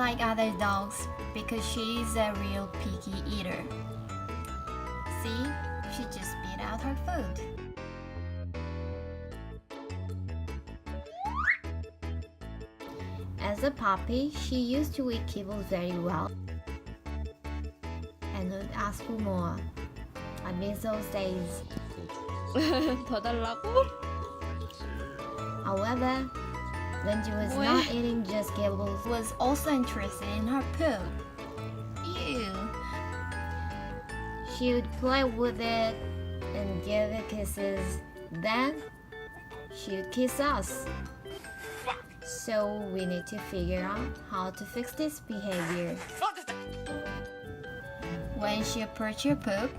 like other dogs because she's a real picky eater. See, she just spit out her food. As a puppy, she used to eat kibble very well and would ask for more. I miss those days. 더 달라고? However, Renji was not eating just kibbles, was also interested in her poop. Ew. She would play with it and give it kisses. Then, she would kiss us. So we need to figure out how to fix this behavior. When she approached her poop,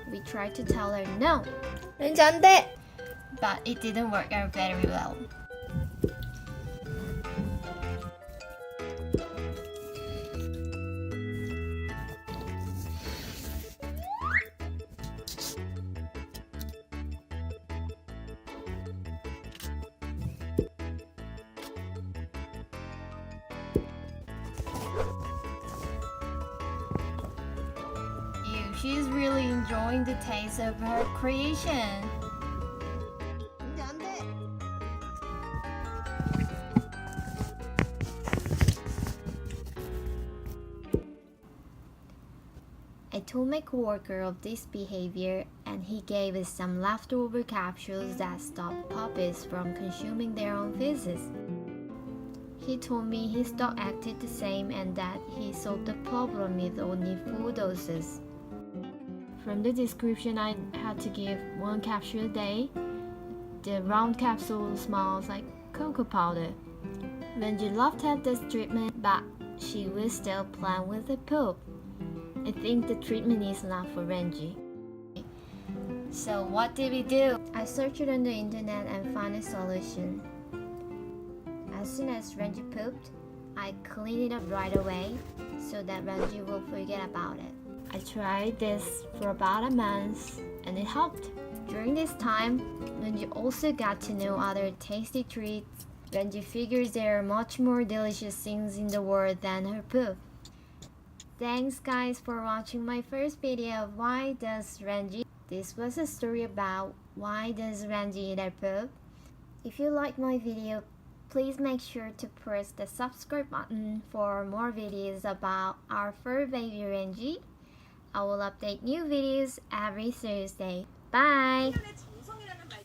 we tried to tell her no, 렌지 안 돼! but it didn't work out very well. Ew, she's really enjoying the taste of her creation. 렌지 안 돼! I told my coworker of this behavior and he gave us some leftover capsules that stopped puppies from consuming their own feces. He told me his dog acted the same and that he solved the problem with only 4 doses. From the description, I had to give 1 capsule a day. The round capsule smells like cocoa powder. Renji laughed at this treatment, but she will still play with the poop. I think the treatment is not for Renji. So what did we do? I searched on the internet and found a solution. As soon as Renji pooped, I cleaned it up right away so that Renji will forget about it. I tried this for about a month and it helped. During this time, Renji also got to know other tasty treats. Renji figures there are much more delicious things in the world than her poop. Thanks guys for watching my first video of Why Does Renji? This was a story about why does Renji eat her poop. If you like my video, please make sure to press the subscribe button for more videos about our fur baby Renji. I will update new videos every Thursday. Bye! 정성이라는 말